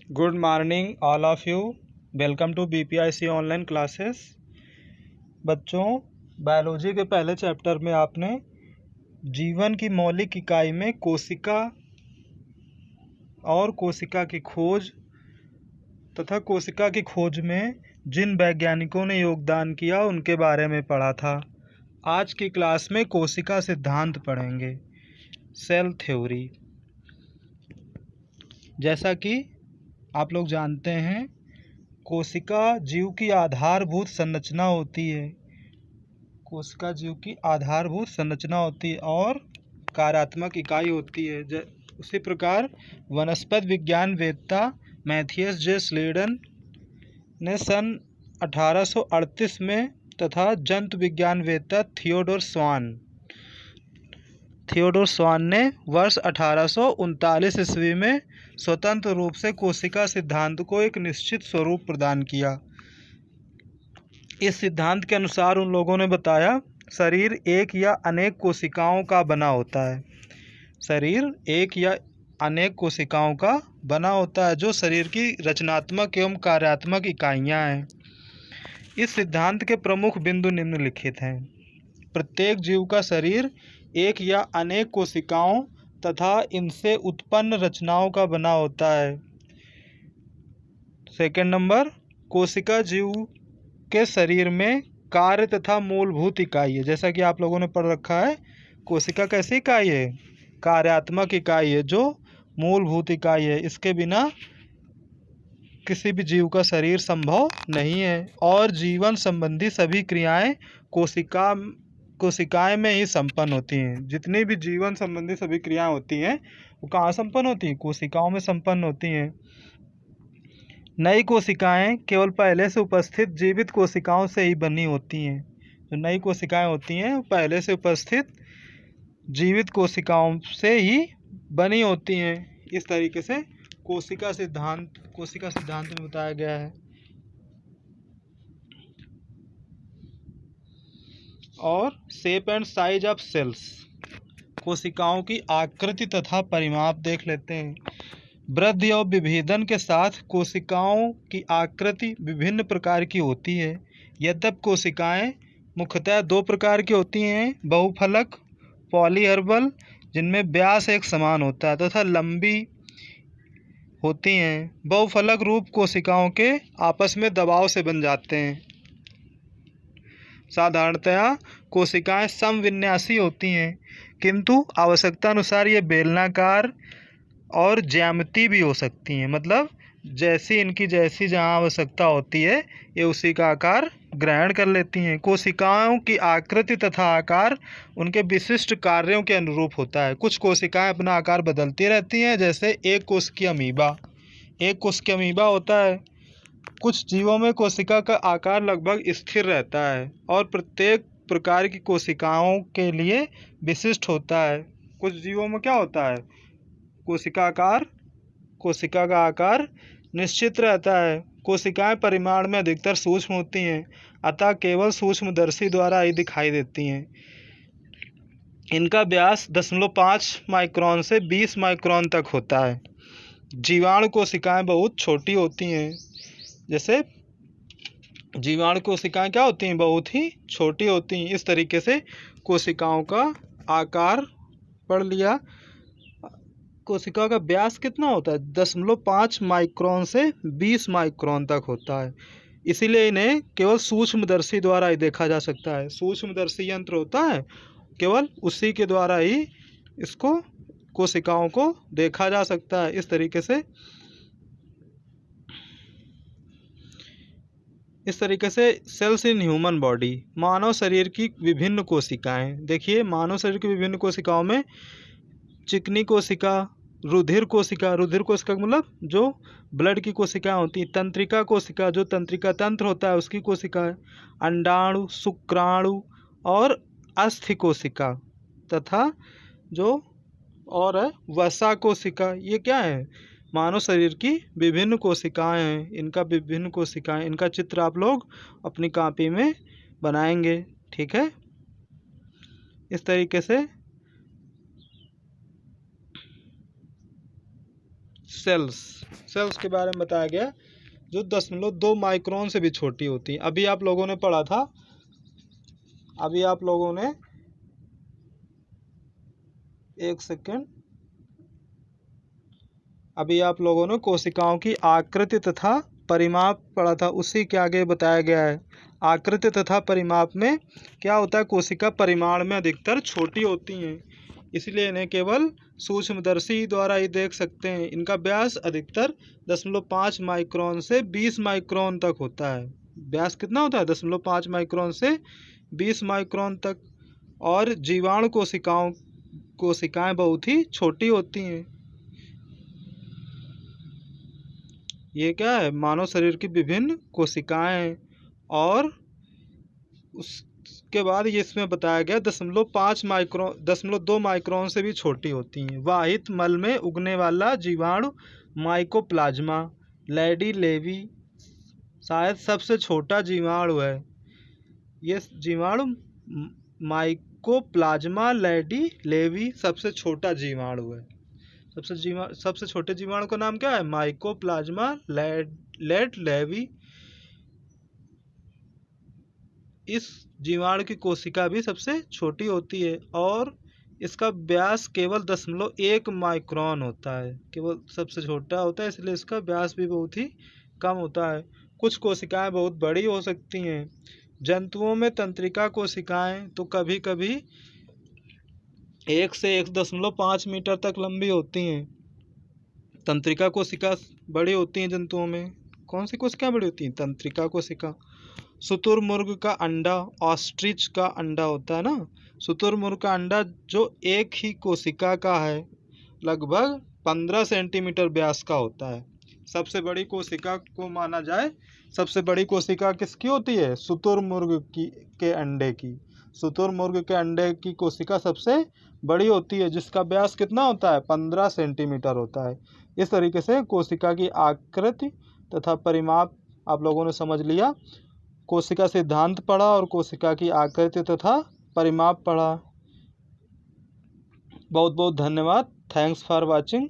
Good morning all of you. Welcome to BPIC online classes. बच्चों, biology के पहले chapter में आपने जीवन की मौलिक इकाई में कोशिका और कोशिका की खोज तथा कोशिका की खोज में जिन वैज्ञानिकों ने योगदान किया उनके बारे में पढ़ा था। आज की क्लास में कोशिका सिद्धांत पढ़ेंगे, सेल थ्योरी। जैसा कि आप लोग जानते हैं, कोशिका जीव की आधारभूत संरचना होती है। कोशिका जीव की आधारभूत संरचना होती है और कार्यात्मक इकाई होती है। उसी प्रकार वनस्पति विज्ञान वेत्ता मैथियस जे स्लेडन ने सन 1838 में तथा जंतु विज्ञान वेत्ता थियोडोर स्वान ने वर्ष 1839 ईस्वी में स्वतंत्र रूप से कोशिका सिद्धांत को एक निश्चित स्वरूप प्रदान किया। इस सिद्धांत के अनुसार उन लोगों ने बताया, शरीर एक या अनेक कोशिकाओं का बना होता है। शरीर एक या अनेक कोशिकाओं का बना होता है जो शरीर की रचनात्मक एवं कार्यात्मक इकाइयाँ हैं। इस सिद्धांत के प्रमुख बिंदु निम्नलिखित हैं। प्रत्येक जीव का शरीर एक या अनेक कोशिकाओं तथा इनसे उत्पन्न रचनाओं का बना होता है। सेकंड नंबर, कोशिका जीव के शरीर में कार्य तथा मूलभूत इकाई है। जैसा कि आप लोगों ने पढ़ रखा है, कोशिका कैसी इकाई है? कार्यात्मक इकाई है, जो मूलभूत इकाई है। इसके बिना किसी भी जीव का शरीर संभव नहीं है। और जीवन संबंधी सभी क्रियाएं कोशिकाएं में ही संपन्न होती हैं। जितनी भी जीवन संबंधी सभी क्रियाएं होती हैं वो कहाँ संपन्न होती हैं? कोशिकाओं में संपन्न होती हैं। नई कोशिकाएं केवल पहले से उपस्थित जीवित कोशिकाओं से ही बनी होती हैं। जो नई कोशिकाएं होती हैं वो पहले से उपस्थित जीवित कोशिकाओं से ही बनी होती हैं। इस तरीके से कोशिका सिद्धांत में बताया गया है। और shape and size of cells, कोशिकाओं की आकृति तथा परिमाप देख लेते हैं। वृद्धि और विभेदन के साथ कोशिकाओं की आकृति विभिन्न प्रकार की होती है। यद्यपि कोशिकाएं मुख्यतः दो प्रकार की होती हैं, बहुफलक पॉलीहर्बल, जिनमें व्यास एक समान होता है, तथा लंबी होती हैं। बहुफलक रूप कोशिकाओं के आपस में दबाव से बन जाते हैं। साधारणतया कोशिकाएं समविन्यासी होती हैं, किंतु आवश्यकता अनुसार ये बेलनाकार और ज्यामिति भी हो सकती हैं। मतलब जैसी जहाँ आवश्यकता होती है ये उसी का आकार ग्रहण कर लेती हैं। कोशिकाओं की आकृति तथा आकार उनके विशिष्ट कार्यों के अनुरूप होता है। कुछ कोशिकाएं अपना आकार बदलती रहती हैं, जैसे एक कोशिकीय अमीबा होता है। कुछ जीवों में कोशिका का आकार लगभग स्थिर रहता है और प्रत्येक प्रकार की कोशिकाओं के लिए विशिष्ट होता है। कुछ जीवों में क्या होता है? कोशिका का आकार निश्चित रहता है। कोशिकाएं परिमाण में अधिकतर सूक्ष्म होती हैं, अतः केवल सूक्ष्मदर्शी द्वारा ही दिखाई देती हैं। इनका व्यास 0.5 माइक्रोन से 20 माइक्रोन तक होता है। जीवाणु कोशिकाएं बहुत छोटी होती हैं। जैसे जीवाणु कोशिकाएं क्या होती हैं? बहुत ही छोटी होती हैं। इस तरीके से कोशिकाओं का आकार पढ़ लिया। कोशिका का व्यास कितना होता है? 0.5 माइक्रोन से 20 माइक्रोन तक होता है। इसीलिए इन्हें केवल सूक्ष्मदर्शी द्वारा ही देखा जा सकता है। सूक्ष्मदर्शी यंत्र होता है, केवल उसी के द्वारा ही इसको कोशिकाओं को देखा जा सकता है। इस तरीके से सेल्स इन ह्यूमन बॉडी, मानव शरीर की विभिन्न कोशिकाएं। देखिए, मानव शरीर की विभिन्न कोशिकाओं में चिकनी कोशिका, रुधिर कोशिका मतलब जो ब्लड की कोशिकाएं होती हैं, तंत्रिका कोशिका जो तंत्रिका तंत्र होता है उसकी कोशिकाएं, अंडाणु, शुक्राणु और अस्थि कोशिका, तथा जो और है वसा कोशिका। ये क्या है? मानव शरीर की विभिन्न कोशिकाएं हैं। इनका चित्र आप लोग अपनी कॉपी में बनाएंगे, ठीक है? इस तरीके से सेल्स के बारे में बताया गया जो 0.2 माइक्रोन से भी छोटी होती हैं। अभी आप लोगों ने पढ़ा था, एक सेकेंड, अभी आप लोगों ने कोशिकाओं की आकृति तथा परिमाप पढ़ा था, उसी के आगे बताया गया है। आकृति तथा परिमाप में क्या होता है, कोशिका परिमाण में अधिकतर छोटी होती हैं, इसलिए इन्हें केवल सूक्ष्मदर्शी द्वारा ही देख सकते हैं। इनका व्यास अधिकतर 0.5 माइक्रोन से 20 माइक्रोन तक होता है। व्यास कितना होता है, 0.5 माइक्रोन से 20 माइक्रोन तक। और जीवाणु कोशिकाएं बहुत ही छोटी होती हैं। ये क्या है, मानव शरीर की विभिन्न कोशिकाएं। और उसके बाद ये इसमें बताया गया 0.2 माइक्रोन से भी छोटी होती हैं। वाहित मल में उगने वाला जीवाणु माइकोप्लाज्मा लैडी लेवी शायद सबसे छोटा जीवाणु है। ये जीवाणु माइकोप्लाज्मा लैडी लेवी सबसे छोटा जीवाणु है। सबसे छोटे जीवाणु का नाम क्या है, माइकोप्लाज्मा लैड लेवी। इस जीवाणु की कोशिका भी सबसे छोटी होती है और इसका व्यास केवल 0.1 माइक्रोन होता है, केवल सबसे छोटा होता है, इसलिए इसका व्यास भी बहुत ही कम होता है। कुछ कोशिकाएं बहुत बड़ी हो सकती हैं। जंतुओं में तंत्रिका कोशिकाएं तो कभी कभी 1 से 1.5 मीटर तक लंबी होती हैं। तंत्रिका कोशिका बड़ी होती हैं जंतुओं में। कौन सी कोशिका बड़ी होती हैं, तंत्रिका कोशिका। शुतुरमुर्ग का अंडा, ऑस्ट्रिच का अंडा होता है ना, शुतुरमुर्ग का अंडा जो एक ही कोशिका का है, लगभग 15 सेंटीमीटर व्यास का होता है। सबसे बड़ी कोशिका को माना जाए, सबसे बड़ी कोशिका किसकी होती है, शुतुरमुर्ग के अंडे की। शुतुरमुर्ग के अंडे की कोशिका सबसे बड़ी होती है, जिसका व्यास कितना होता है, 15 सेंटीमीटर होता है। इस तरीके से कोशिका की आकृति तथा परिमाप आप लोगों ने समझ लिया। कोशिका सिद्धांत पढ़ा और कोशिका की आकृति तथा परिमाप पढ़ा। बहुत बहुत धन्यवाद। Thanks for watching.